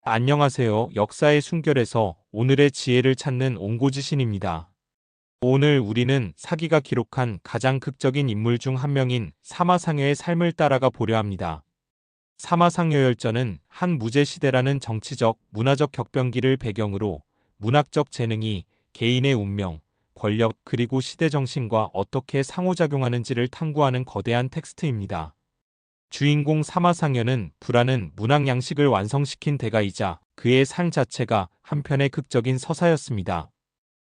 안녕하세요. 역사의 숨결에서 오늘의 지혜를 찾는 옹고지신입니다. 오늘 우리는 사기가 기록한 가장 극적인 인물 중 한 명인 사마상여의 삶을 따라가 보려 합니다. 사마상여열전은 한 무제시대라는 정치적, 문화적 격변기를 배경으로 문학적 재능이 개인의 운명, 권력 그리고 시대 정신과 어떻게 상호작용하는지를 탐구하는 거대한 텍스트입니다. 주인공 사마상여는 불안은 문학 양식을 완성시킨 대가이자 그의 삶 자체가 한편의 극적인 서사였습니다.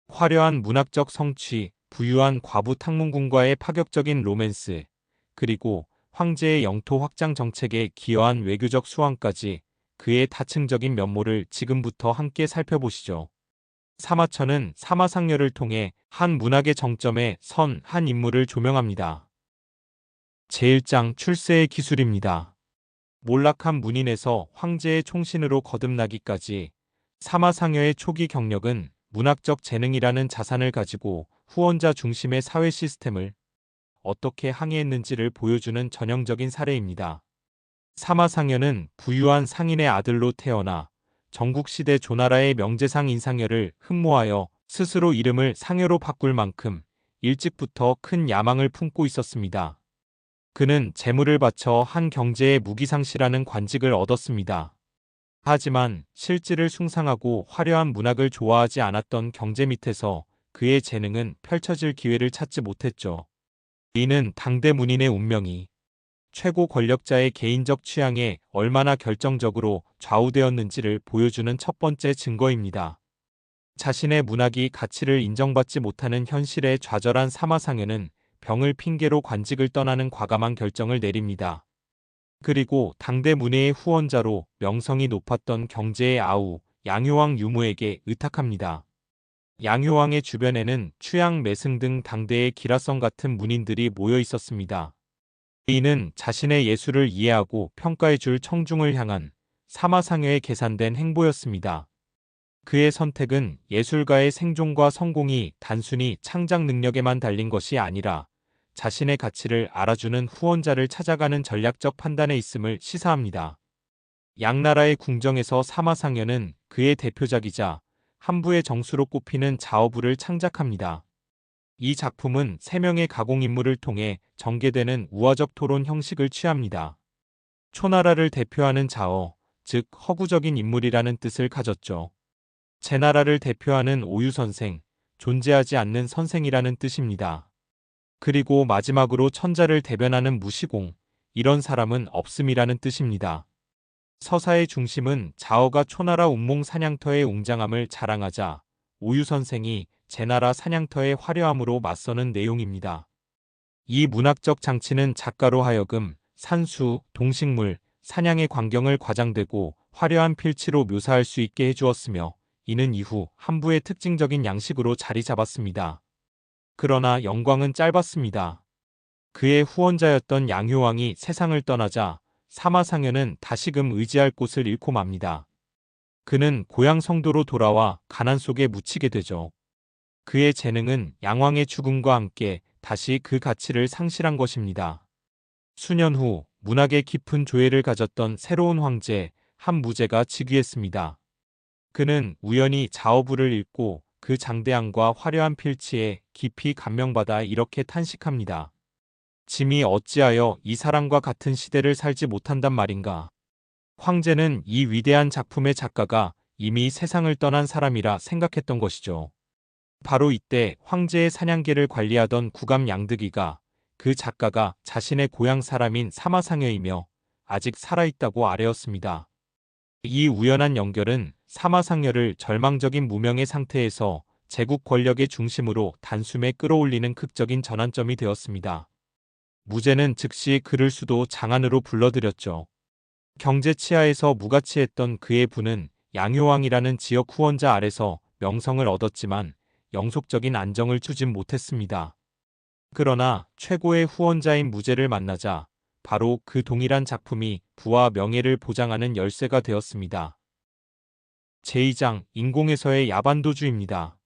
화려한 문학적 성취, 부유한 과부 탕문군과의 파격적인 로맨스, 그리고 황제의 영토 확장 정책에 기여한 외교적 수완까지 그의 다층적인 면모를 지금부터 함께 살펴보시죠. 사마천은 사마상여를 통해 한 문학의 정점에 선 한 인물을 조명합니다. 제1장 출세의 기술입니다. 몰락한 문인에서 황제의 총신으로 거듭나기까지 사마상여의 초기 경력은 문학적 재능이라는 자산을 가지고 후원자 중심의 사회 시스템을 어떻게 항해했는지를 보여주는 전형적인 사례입니다. 사마상여는 부유한 상인의 아들로 태어나 전국시대 조나라의 명재상 인상여를 흠모하여 스스로 이름을 상여로 바꿀 만큼 일찍부터 큰 야망을 품고 있었습니다. 그는 재물을 바쳐 한 경제의 무기상시라는 관직을 얻었습니다. 하지만 실질을 숭상하고 화려한 문학을 좋아하지 않았던 경제 밑에서 그의 재능은 펼쳐질 기회를 찾지 못했죠. 이는 당대 문인의 운명이 최고 권력자의 개인적 취향에 얼마나 결정적으로 좌우되었는지를 보여주는 첫 번째 증거입니다. 자신의 문학이 가치를 인정받지 못하는 현실에 좌절한 사마상여는 병을 핑계로 관직을 떠나는 과감한 결정을 내립니다. 그리고 당대 문해의 후원자로 명성이 높았던 경제의 아우 양효왕 유무에게 의탁합니다. 양효왕의 주변에는 추양 매승 등 당대의 기라성 같은 문인들이 모여 있었습니다. 이는 자신의 예술을 이해하고 평가해 줄 청중을 향한 사마상여의 계산된 행보였습니다. 그의 선택은 예술가의 생존과 성공이 단순히 창작 능력에만 달린 것이 아니라 자신의 가치를 알아주는 후원자를 찾아가는 전략적 판단에 있음을 시사합니다. 양나라의 궁정에서 사마상여는 그의 대표작이자 한부의 정수로 꼽히는 자어부를 창작합니다. 이 작품은 3명의 가공인물을 통해 전개되는 우화적 토론 형식을 취합니다. 초나라를 대표하는 자어, 즉 허구적인 인물이라는 뜻을 가졌죠. 제나라를 대표하는 오유선생, 존재하지 않는 선생이라는 뜻입니다. 그리고 마지막으로 천자를 대변하는 무시공, 이런 사람은 없음이라는 뜻입니다. 서사의 중심은 자어가 초나라 운몽 사냥터의 웅장함을 자랑하자 오유선생이 제나라 사냥터의 화려함으로 맞서는 내용입니다. 이 문학적 장치는 작가로 하여금 산수, 동식물, 사냥의 광경을 과장되고 화려한 필치로 묘사할 수 있게 해주었으며 이는 이후 한부의 특징적인 양식으로 자리 잡았습니다. 그러나 영광은 짧았습니다. 그의 후원자였던 양효왕이 세상을 떠나자 사마상여는 다시금 의지할 곳을 잃고 맙니다. 그는 고향 성도로 돌아와 가난 속에 묻히게 되죠. 그의 재능은 양왕의 죽음과 함께 다시 그 가치를 상실한 것입니다. 수년 후 문학에 깊은 조예를 가졌던 새로운 황제 한무제가 즉위했습니다. 그는 우연히 자어부를 읽고 그 장대함과 화려한 필치에 깊이 감명받아 이렇게 탄식합니다. 짐이 어찌하여 이 사람과 같은 시대를 살지 못한단 말인가. 황제는 이 위대한 작품의 작가가 이미 세상을 떠난 사람이라 생각했던 것이죠. 바로 이때 황제의 사냥개를 관리하던 구감 양득이가 그 작가가 자신의 고향 사람인 사마상여이며 아직 살아있다고 아뢰었습니다. 이 우연한 연결은 사마상여를 절망적인 무명의 상태에서 제국 권력의 중심으로 단숨에 끌어올리는 극적인 전환점이 되었습니다. 무제는 즉시 그를 수도 장안으로 불러들였죠. 경제 치하에서 무가치했던 그의 부는 양효왕이라는 지역 후원자 아래서 명성을 얻었지만 영속적인 안정을 주진 못했습니다. 그러나 최고의 후원자인 무제를 만나자 바로 그 동일한 작품이 부와 명예를 보장하는 열쇠가 되었습니다. 제2장 인공에서의 야반도주입니다.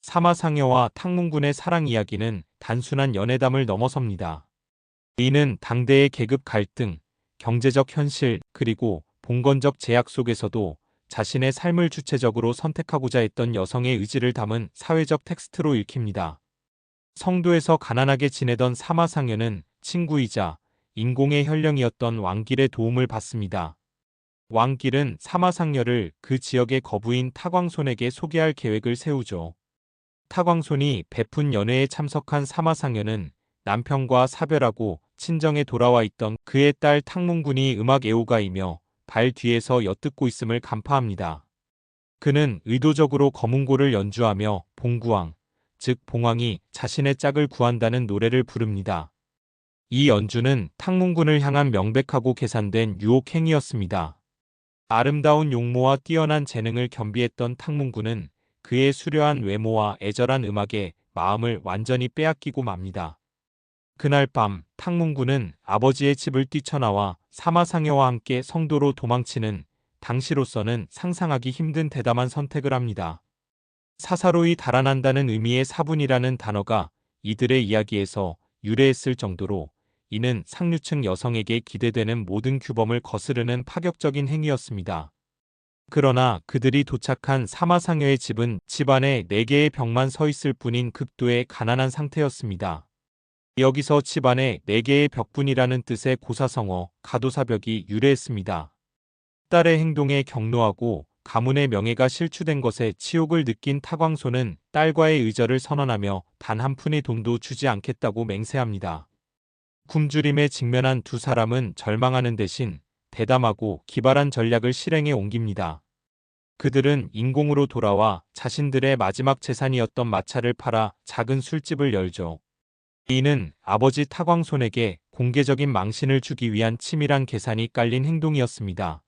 사마상여와 탕문군의 사랑 이야기는 단순한 연애담을 넘어섭니다. 이는 당대의 계급 갈등, 경제적 현실, 그리고 봉건적 제약 속에서도 자신의 삶을 주체적으로 선택하고자 했던 여성의 의지를 담은 사회적 텍스트로 읽힙니다. 성도에서 가난하게 지내던 사마상여는 친구이자 인공의 혈령이었던 왕길의 도움을 받습니다. 왕길은 사마상여를 그 지역의 거부인 타광손에게 소개할 계획을 세우죠. 타광손이 베푼 연회에 참석한 사마상여는 남편과 사별하고 친정에 돌아와 있던 그의 딸 탕문군이 음악 애호가이며 발 뒤에서 엿듣고 있음을 간파합니다. 그는 의도적으로 거문고를 연주하며 봉구왕, 즉 봉황이 자신의 짝을 구한다는 노래를 부릅니다. 이 연주는 탕문군을 향한 명백하고 계산된 유혹행위였습니다. 아름다운 용모와 뛰어난 재능을 겸비했던 탕문군은 그의 수려한 외모와 애절한 음악에 마음을 완전히 빼앗기고 맙니다. 그날 밤 탕문군은 아버지의 집을 뛰쳐나와 사마상여와 함께 성도로 도망치는 당시로서는 상상하기 힘든 대담한 선택을 합니다. 사사로이 달아난다는 의미의 사분이라는 단어가 이들의 이야기에서 유래했을 정도로 이는 상류층 여성에게 기대되는 모든 규범을 거스르는 파격적인 행위였습니다. 그러나 그들이 도착한 사마상여의 집은 집 안에 4개의 벽만 서 있을 뿐인 극도의 가난한 상태였습니다. 여기서 집 안에 4개의 벽뿐이라는 뜻의 고사성어, 가도사벽이 유래했습니다. 딸의 행동에 경노하고 가문의 명예가 실추된 것에 치욕을 느낀 타광소는 딸과의 의절을 선언하며 단 한 푼의 돈도 주지 않겠다고 맹세합니다. 굶주림에 직면한 두 사람은 절망하는 대신 대담하고 기발한 전략을 실행에 옮깁니다. 그들은 인공으로 돌아와 자신들의 마지막 재산이었던 마차를 팔아 작은 술집을 열죠. 이는 아버지 타광손에게 공개적인 망신을 주기 위한 치밀한 계산이 깔린 행동이었습니다.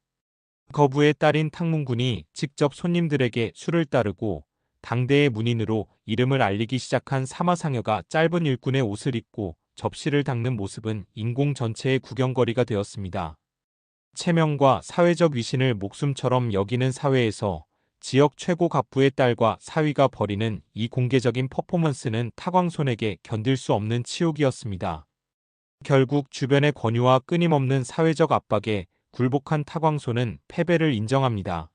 거부의 딸인 탕문군이 직접 손님들에게 술을 따르고 당대의 문인으로 이름을 알리기 시작한 사마상여가 짧은 일꾼의 옷을 입고 접시를 닦는 모습은 인공 전체의 구경거리가 되었습니다. 체면과 사회적 위신을 목숨처럼 여기는 사회에서 지역 최고 갑부의 딸과 사위가 벌이는 이 공개적인 퍼포먼스는 타광손에게 견딜 수 없는 치욕이었습니다. 결국 주변의 권유와 끊임없는 사회적 압박에 굴복한 타광손은 패배를 인정합니다.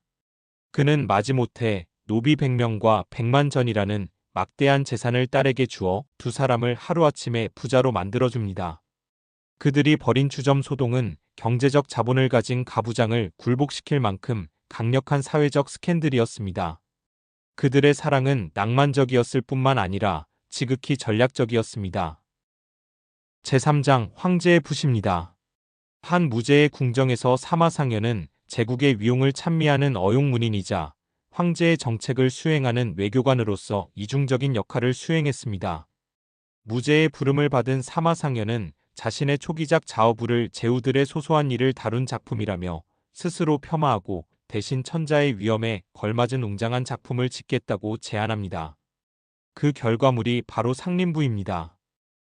그는 마지못해 노비 100명과 100만전이라는 막대한 재산을 딸에게 주어 두 사람을 하루아침에 부자로 만들어줍니다. 그들이 벌인 주점 소동은 경제적 자본을 가진 가부장을 굴복시킬 만큼 강력한 사회적 스캔들이었습니다. 그들의 사랑은 낭만적이었을 뿐만 아니라 지극히 전략적이었습니다. 제3장 황제의 부시입니다. 한 무제의 궁정에서 사마상여는 제국의 위용을 찬미하는 어용문인이자 황제의 정책을 수행하는 외교관으로서 이중적인 역할을 수행했습니다. 무제의 부름을 받은 사마상여는 자신의 초기작 자어부를 제후들의 소소한 일을 다룬 작품이라며 스스로 폄하하고 대신 천자의 위엄에 걸맞은 웅장한 작품을 짓겠다고 제안합니다. 그 결과물이 바로 상림부입니다.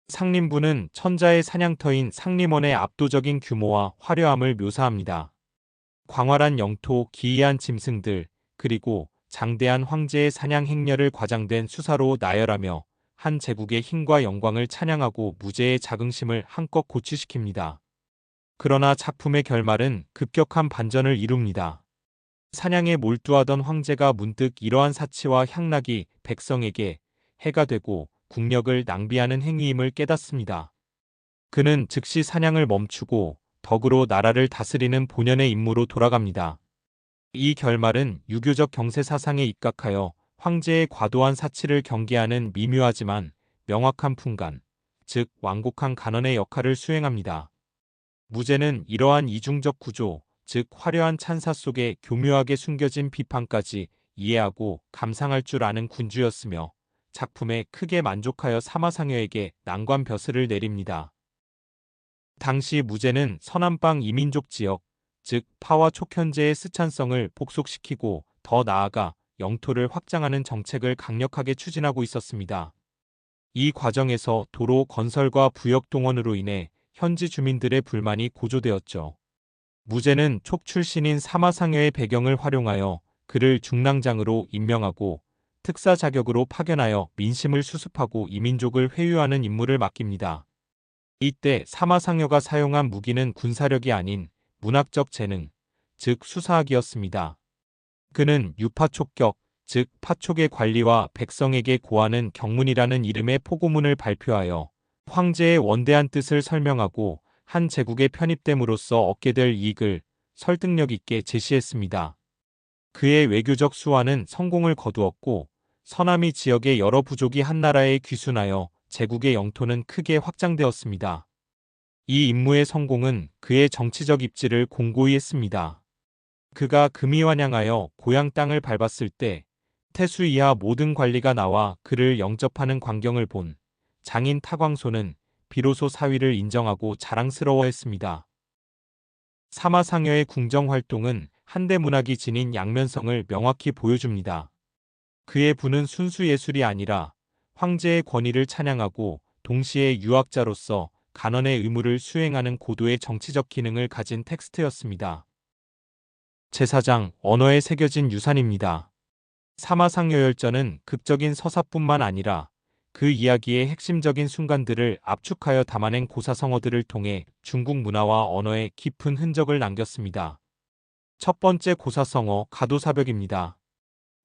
상림부는 천자의 사냥터인 상림원의 압도적인 규모와 화려함을 묘사합니다. 광활한 영토, 기이한 짐승들, 그리고 장대한 황제의 사냥 행렬을 과장된 수사로 나열하며 한 제국의 힘과 영광을 찬양하고 무제의 자긍심을 한껏 고취시킵니다. 그러나 작품의 결말은 급격한 반전을 이룹니다. 사냥에 몰두하던 황제가 문득 이러한 사치와 향락이 백성에게 해가 되고 국력을 낭비하는 행위임을 깨닫습니다. 그는 즉시 사냥을 멈추고 덕으로 나라를 다스리는 본연의 임무로 돌아갑니다. 이 결말은 유교적 경세 사상에 입각하여 황제의 과도한 사치를 경계하는 미묘하지만 명확한 품간, 즉 완곡한 간언의 역할을 수행합니다. 무제는 이러한 이중적 구조, 즉 화려한 찬사 속에 교묘하게 숨겨진 비판까지 이해하고 감상할 줄 아는 군주였으며 작품에 크게 만족하여 사마상여에게 난관 벼슬을 내립니다. 당시 무제는 서남방 이민족 지역, 즉 파와 촉현제의 스찬성을 복속시키고 더 나아가 영토를 확장하는 정책을 강력하게 추진하고 있었습니다. 이 과정에서 도로 건설과 부역 동원으로 인해 현지 주민들의 불만이 고조되었죠. 무제는 촉 출신인 사마상여의 배경을 활용하여 그를 중랑장으로 임명하고 특사 자격으로 파견하여 민심을 수습하고 이민족을 회유하는 임무를 맡깁니다. 이때 사마상여가 사용한 무기는 군사력이 아닌 문학적 재능, 즉 수사학이었습니다. 그는 유파촉격, 즉 파촉의 관리와 백성에게 고하는 경문이라는 이름의 포고문을 발표하여 황제의 원대한 뜻을 설명하고 한 제국에 편입됨으로써 얻게 될 이익을 설득력 있게 제시했습니다. 그의 외교적 수완은 성공을 거두었고 서남이 지역의 여러 부족이 한나라에 귀순하여 제국의 영토는 크게 확장되었습니다. 이 임무의 성공은 그의 정치적 입지를 공고히 했습니다. 그가 금이환영하여 고향 땅을 밟았을 때 태수 이하 모든 관리가 나와 그를 영접하는 광경을 본 장인 타광소는 비로소 사위를 인정하고 자랑스러워했습니다. 사마상여의 궁정활동은 한대 문학이 지닌 양면성을 명확히 보여줍니다. 그의 부는 순수 예술이 아니라 황제의 권위를 찬양하고 동시에 유학자로서 간언의 의무를 수행하는 고도의 정치적 기능을 가진 텍스트였습니다. 제4장 언어에 새겨진 유산입니다. 사마상여열전은 극적인 서사뿐만 아니라 그 이야기의 핵심적인 순간들을 압축하여 담아낸 고사성어들을 통해 중국 문화와 언어에 깊은 흔적을 남겼습니다. 첫 번째 고사성어 가도사벽입니다.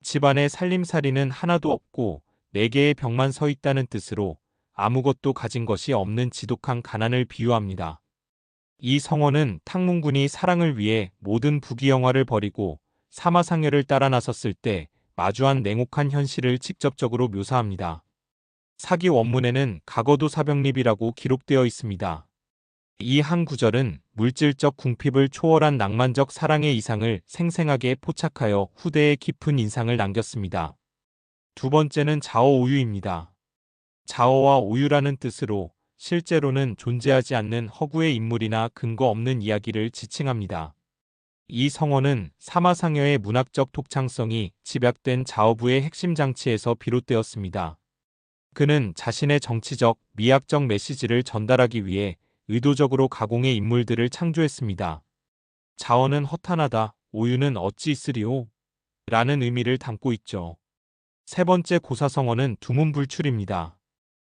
집안에 살림살이는 하나도 없고 4개의 벽만 서 있다는 뜻으로 아무것도 가진 것이 없는 지독한 가난을 비유합니다. 이 성어는 탕문군이 사랑을 위해 모든 부귀영화를 버리고 사마상여를 따라 나섰을 때 마주한 냉혹한 현실을 직접적으로 묘사합니다. 사기 원문에는 가거도사벽립이라고 기록되어 있습니다. 이 한 구절은 물질적 궁핍을 초월한 낭만적 사랑의 이상을 생생하게 포착하여 후대에 깊은 인상을 남겼습니다. 두 번째는 자어오유입니다. 자어와 오유라는 뜻으로 실제로는 존재하지 않는 허구의 인물이나 근거 없는 이야기를 지칭합니다. 이 성어는 사마상여의 문학적 독창성이 집약된 자어부의 핵심 장치에서 비롯되었습니다. 그는 자신의 정치적, 미학적 메시지를 전달하기 위해 의도적으로 가공의 인물들을 창조했습니다. 자어는 허탄하다, 오유는 어찌 있으리오? 라는 의미를 담고 있죠. 세 번째 고사성어는 두문불출입니다.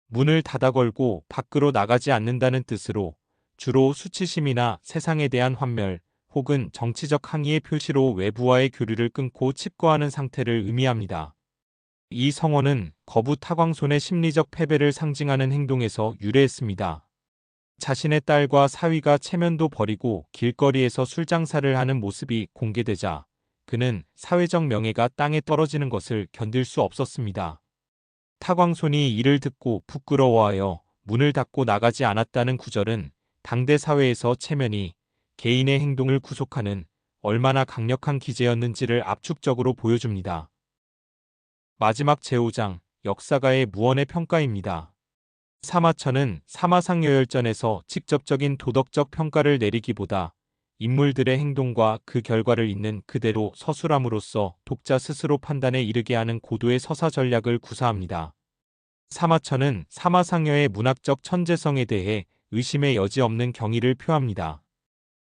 문을 닫아 걸고 밖으로 나가지 않는다는 뜻으로 주로 수치심이나 세상에 대한 환멸 혹은 정치적 항의의 표시로 외부와의 교류를 끊고 칩거하는 상태를 의미합니다. 이 성어는 거부 타광손의 심리적 패배를 상징하는 행동에서 유래했습니다. 자신의 딸과 사위가 체면도 버리고 길거리에서 술장사를 하는 모습이 공개되자 그는 사회적 명예가 땅에 떨어지는 것을 견딜 수 없었습니다. 타광손이 이를 듣고 부끄러워하여 문을 닫고 나가지 않았다는 구절은 당대 사회에서 체면이 개인의 행동을 구속하는 얼마나 강력한 기제였는지를 압축적으로 보여줍니다. 마지막 제5장 역사가의 무언의 평가입니다. 사마천은 사마상여열전에서 직접적인 도덕적 평가를 내리기보다 인물들의 행동과 그 결과를 있는 그대로 서술함으로써 독자 스스로 판단에 이르게 하는 고도의 서사 전략을 구사합니다. 사마천은 사마상여의 문학적 천재성에 대해 의심의 여지 없는 경의를 표합니다.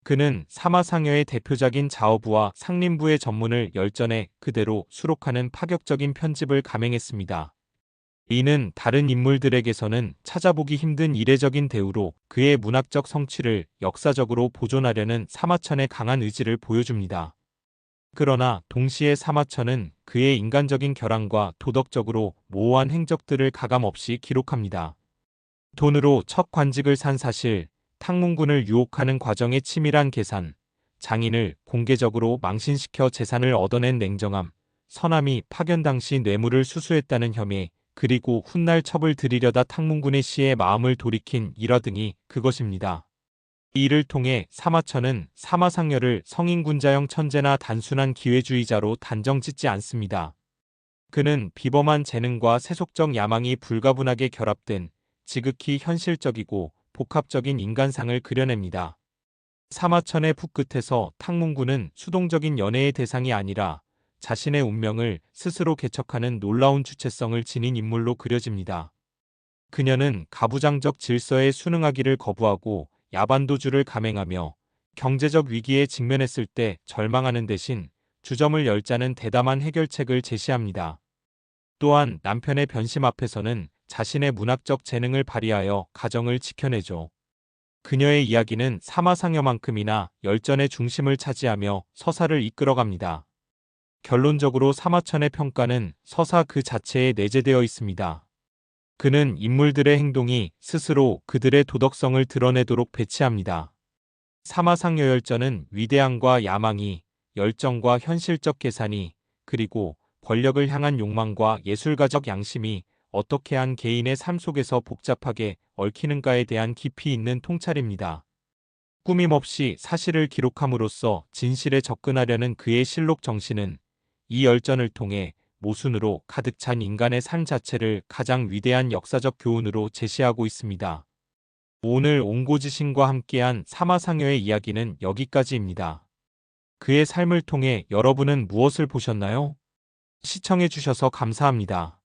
그는 사마상여의 대표작인 자어부와 상림부의 전문을 열전에 그대로 수록하는 파격적인 편집을 감행했습니다. 이는 다른 인물들에게서는 찾아보기 힘든 이례적인 대우로 그의 문학적 성취를 역사적으로 보존하려는 사마천의 강한 의지를 보여줍니다. 그러나 동시에 사마천은 그의 인간적인 결함과 도덕적으로 모호한 행적들을 가감없이 기록합니다. 돈으로 첫 관직을 산 사실, 탕문군을 유혹하는 과정의 치밀한 계산, 장인을 공개적으로 망신시켜 재산을 얻어낸 냉정함, 서남이 파견 당시 뇌물을 수수했다는 혐의, 그리고 훗날 첩을 들이려다 탕문군의 시에 마음을 돌이킨 일화 등이 그것입니다. 이를 통해 사마천은 사마상여를 성인군자형 천재나 단순한 기회주의자로 단정짓지 않습니다. 그는 비범한 재능과 세속적 야망이 불가분하게 결합된 지극히 현실적이고 복합적인 인간상을 그려냅니다. 사마천의 붓끝에서 탕문군은 수동적인 연애의 대상이 아니라 자신의 운명을 스스로 개척하는 놀라운 주체성을 지닌 인물로 그려집니다. 그녀는 가부장적 질서에 순응하기를 거부하고 야반도주를 감행하며 경제적 위기에 직면했을 때 절망하는 대신 주점을 열자는 대담한 해결책을 제시합니다. 또한 남편의 변심 앞에서는 자신의 문학적 재능을 발휘하여 가정을 지켜내죠. 그녀의 이야기는 사마상여만큼이나 열전의 중심을 차지하며 서사를 이끌어갑니다. 결론적으로 사마천의 평가는 서사 그 자체에 내재되어 있습니다. 그는 인물들의 행동이 스스로 그들의 도덕성을 드러내도록 배치합니다. 사마상여열전은 위대함과 야망이, 열정과 현실적 계산이, 그리고 권력을 향한 욕망과 예술가적 양심이 어떻게 한 개인의 삶 속에서 복잡하게 얽히는가에 대한 깊이 있는 통찰입니다. 꾸밈없이 사실을 기록함으로써 진실에 접근하려는 그의 실록 정신은 이 열전을 통해 모순으로 가득 찬 인간의 삶 자체를 가장 위대한 역사적 교훈으로 제시하고 있습니다. 오늘 옹고지신과 함께한 사마상여의 이야기는 여기까지입니다. 그의 삶을 통해 여러분은 무엇을 보셨나요? 시청해주셔서 감사합니다.